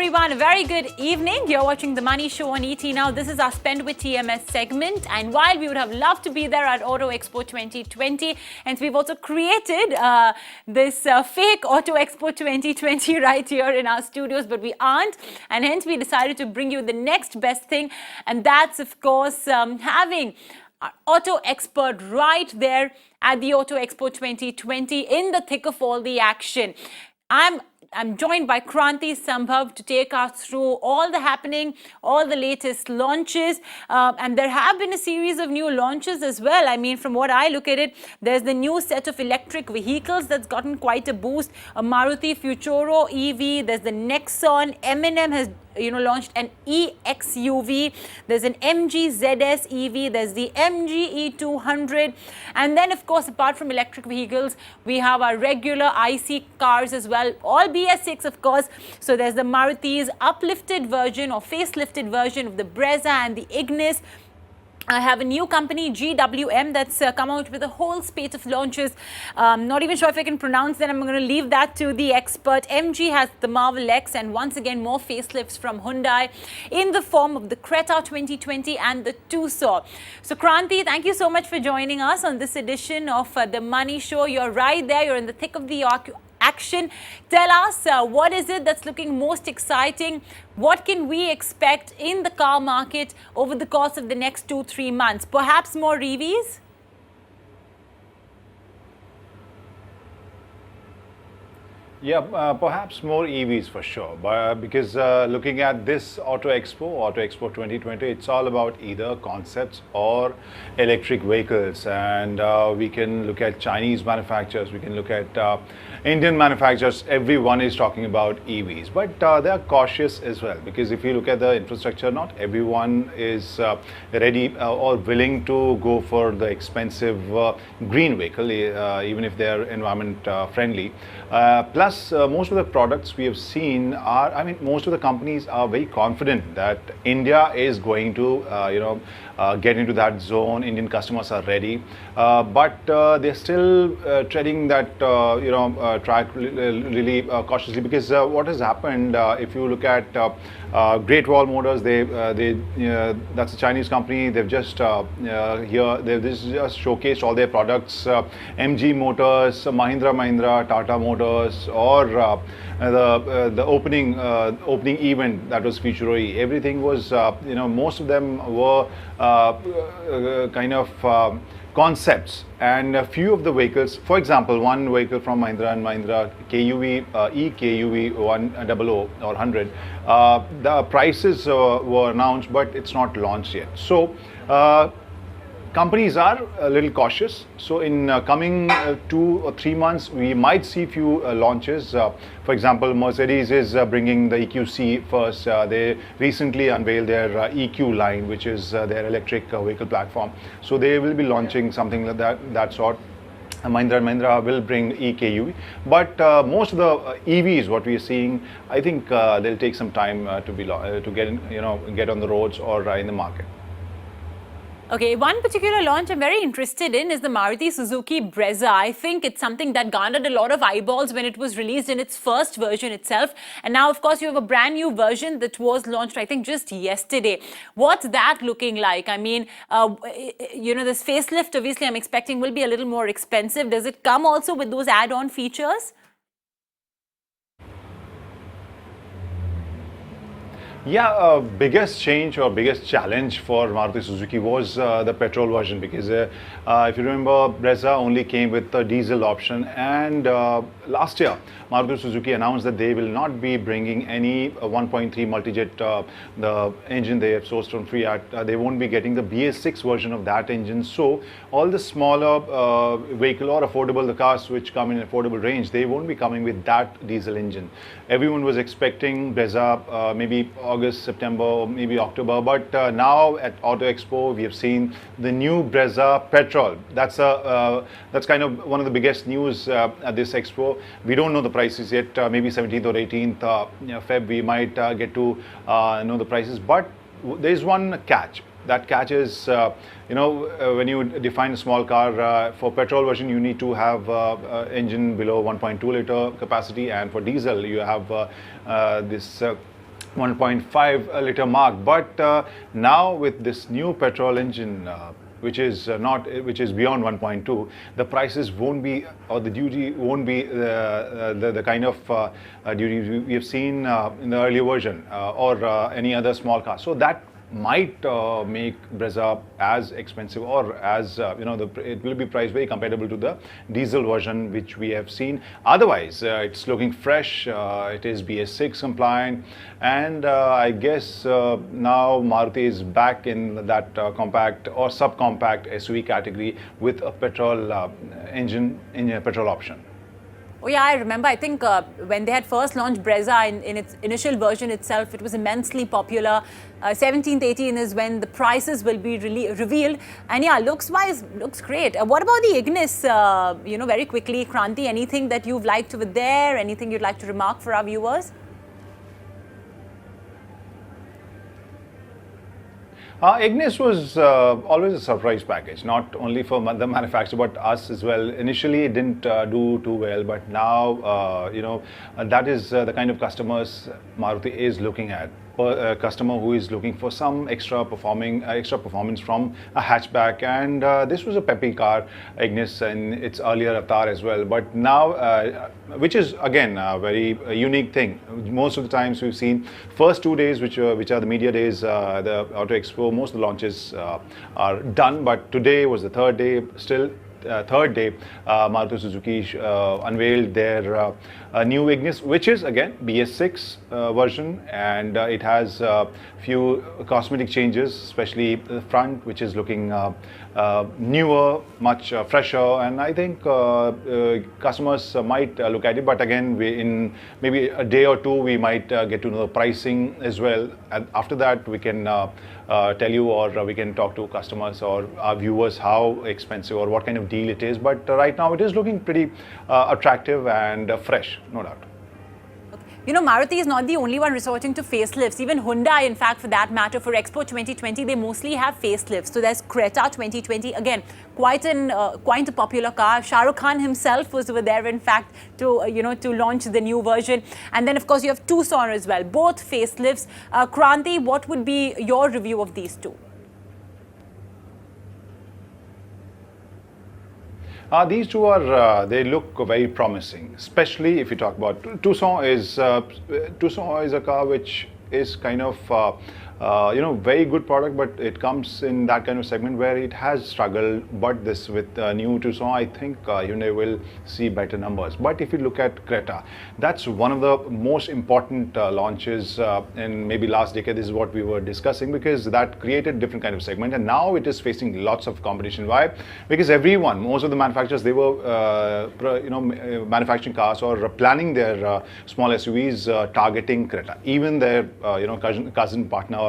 everyone, a very good evening. You're watching The Money Show on ET Now. This is our Spend with TMS segment, and while we would have loved to be there at Auto Expo 2020, and we've also created this fake Auto Expo 2020 right here in our studios, but we aren't, and hence we decided to bring you the next best thing, and that's of course having our auto expert right there at the Auto Expo 2020 in the thick of all the action. I'm joined by Kranti Sambhav to take us through all the happening, all the latest launches. And there have been a series of new launches as well. I mean, from what I look at it, there's the new set of electric vehicles that's gotten quite a boost. A Maruti Futuro EV, there's the Nexon, M&M has launched an eXUV. There's an MG ZS EV. There's the MG E200. And then, of course, apart from electric vehicles, we have our regular IC cars as well, all BS6, of course. So there's the Maruti's uplifted version or facelifted version of the Brezza and the Ignis. I have a new company, GWM, that's come out with a whole spate of launches. Not even sure if I can pronounce that. I'm going to leave that to the expert. MG has the Marvel X, and once again, more facelifts from Hyundai in the form of the Creta 2020 and the Tucson. So, Kranti, thank you so much for joining us on this edition of The Money Show. You're right there. You're in the thick of the action. Tell us, what is it that's looking most exciting? What can we expect in the car market over the course of the next 2-3 months? Perhaps more EVs? Yeah, perhaps more EVs for sure. Because looking at this Auto Expo 2020, it's all about either concepts or electric vehicles. And we can look at Chinese manufacturers, we can look at Indian manufacturers. Everyone is talking about EVs, but they are cautious as well, because if you look at the infrastructure, not everyone is ready or willing to go for the expensive green vehicle, even if they are environment friendly. Plus, most of the products we have seen are, most of the companies are very confident that India is going to, get into that zone. Indian customers are ready, but they're still treading that, track really cautiously, because what has happened, if you look at Great Wall Motors, that's a Chinese company. They've just they've just showcased all their products. MG Motors, Mahindra, Tata Motors, or the opening event, that was Futuro E. Everything was, most of them were kind of concepts, and a few of the vehicles, for example, one vehicle from Mahindra and Mahindra, KUV, eKUV 100 or 100, the prices were announced, but it's not launched yet. So companies are a little cautious. So in coming 2 or 3 months, we might see few launches. For example, Mercedes is bringing the EQC first. They recently unveiled their EQ line, which is their electric vehicle platform. So they will be launching something like that sort. Mahindra will bring eKUV, but most of the EVs, what we are seeing, I think they'll take some time to get on the roads or in the market. Okay, one particular launch I'm very interested in is the Maruti Suzuki Brezza. I think it's something that garnered a lot of eyeballs when it was released in its first version itself. And now, of course, you have a brand new version that was launched, I think, just yesterday. What's that looking like? I mean, this facelift, obviously, I'm expecting will be a little more expensive. Does it come also with those add-on features? Yeah, biggest change or biggest challenge for Maruti Suzuki was the petrol version, because if you remember, Brezza only came with the diesel option, and last year Maruti Suzuki announced that they will not be bringing any 1.3 multi-jet, the engine they have sourced from Fiat. They won't be getting the BS6 version of that engine. So all the smaller vehicle or affordable, the cars which come in affordable range, they won't be coming with that diesel engine. Everyone was expecting Brezza maybe August, September, maybe October, but now at Auto Expo we have seen the new Brezza petrol. That's kind of one of the biggest news at this expo. We don't know the prices yet. Maybe 17th or 18th Feb we might get to know the prices, but there is one catch. That catch is, when you define a small car, for petrol version, you need to have engine below 1.2 liter capacity, and for diesel, you have this 1.5 liter mark. But now with this new petrol engine, which is beyond 1.2, the prices won't be, or the duty won't be the kind of duty we have seen in the earlier version or any other small car. So that might make Brezza as expensive, or as it will be priced very comparable to the diesel version which we have seen. Otherwise, it's looking fresh. It is BS6 compliant, and I guess now Maruti is back in that compact or subcompact SUV category with a petrol engine in a petrol option. Oh yeah, I remember. I think when they had first launched Brezza in its initial version itself, it was immensely popular. 17th, 18th is when the prices will be revealed. And yeah, looks-wise, looks great. What about the Ignis? Very quickly, Kranti, anything that you've liked over there? Anything you'd like to remark for our viewers? Ignis was always a surprise package, not only for the manufacturer but us as well. Initially, it didn't do too well, but now that is the kind of customers Maruti is looking at. A customer who is looking for some extra performance from a hatchback, and this was a peppy car, Ignis, in its earlier avatar as well. But now, which is again a very unique thing. Most of the times we've seen first 2 days, which are the media days, the Auto Expo, most of the launches are done. But today was the third day. Still, third day, Maruti Suzuki unveiled their new Ignis, which is again BS6 version, and it has a few cosmetic changes, especially the front, which is looking newer, much fresher, and I think customers might look at it. But again, in maybe a day or two, we might get to know the pricing as well. And after that, we can tell you, or we can talk to customers or our viewers how expensive or what kind of deal it is. But right now, it is looking pretty attractive and fresh, no doubt. Maruti is not the only one resorting to facelifts. Even Hyundai, in fact, for that matter, for Expo 2020, they mostly have facelifts. So there's Creta 2020, again, quite a popular car. Shah Rukh Khan himself was over there, in fact, to launch the new version. And then, of course, you have Tucson as well, both facelifts. Kranti, what would be your review of these two? These two are, they look very promising, especially if you talk about Tucson is a car which is kind of very good product, but it comes in that kind of segment where it has struggled. But this with new Tucson, I think Hyundai will see better numbers. But if you look at Creta, that's one of the most important launches in maybe last decade. This is what we were discussing, because that created different kind of segment, and now it is facing lots of competition. Why? Because most of the manufacturers, they were manufacturing cars or planning their small SUVs targeting Creta. Even their cousin partner, or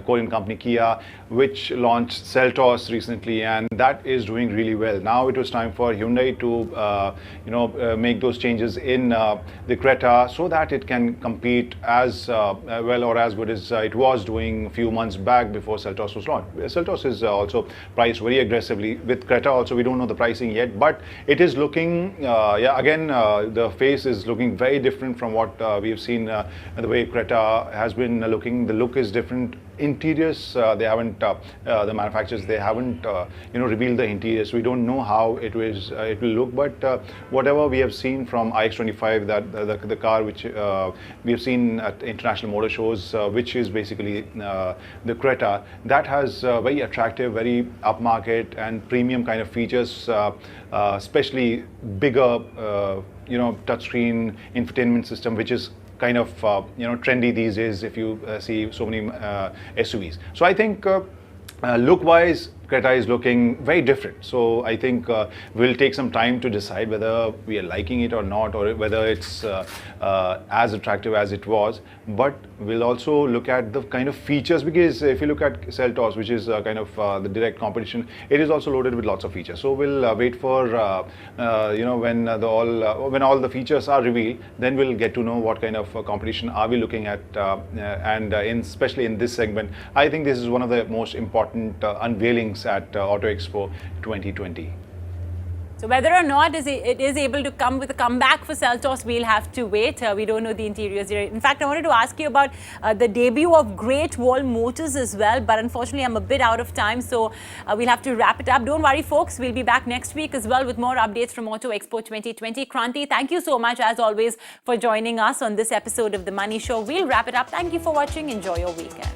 Korean company Kia, which launched Seltos recently, and that is doing really well. Now it was time for Hyundai to make those changes in the Creta, so that it can compete as well or as good as it was doing a few months back before Seltos was launched. Seltos is also priced very aggressively. With Creta also, we don't know the pricing yet, but it is looking, the face is looking very different from what we have seen, the way Creta has been looking. The look is different. Interiors, they haven't, the manufacturers, they haven't revealed the interiors. We don't know how it will look, but whatever we have seen from iX25, that the car which we have seen at international motor shows, which is basically the Creta, that has very attractive, very upmarket and premium kind of features, especially bigger touchscreen infotainment system, which is kind of trendy these days if you see so many SUVs. So I think look-wise, Creta is looking very different. So I think we'll take some time to decide whether we are liking it or not, or whether it's as attractive as it was. But we'll also look at the kind of features, because if you look at Seltos, which is kind of the direct competition, it is also loaded with lots of features. So we'll wait for when all the features are revealed, then we'll get to know what kind of competition are we looking at, and especially in this segment, I think this is one of the most important unveilings at Auto Expo 2020. So whether or not it is able to come with a comeback for Seltos, we'll have to wait. We don't know the interiors here. In fact, I wanted to ask you about the debut of Great Wall Motors as well, but unfortunately I'm a bit out of time, so we'll have to wrap it up. Don't worry folks, we'll be back next week as well with more updates from Auto Expo 2020. Kranti, thank you so much as always for joining us on this episode of The Money Show. We'll wrap it up. Thank you for watching. Enjoy your weekend.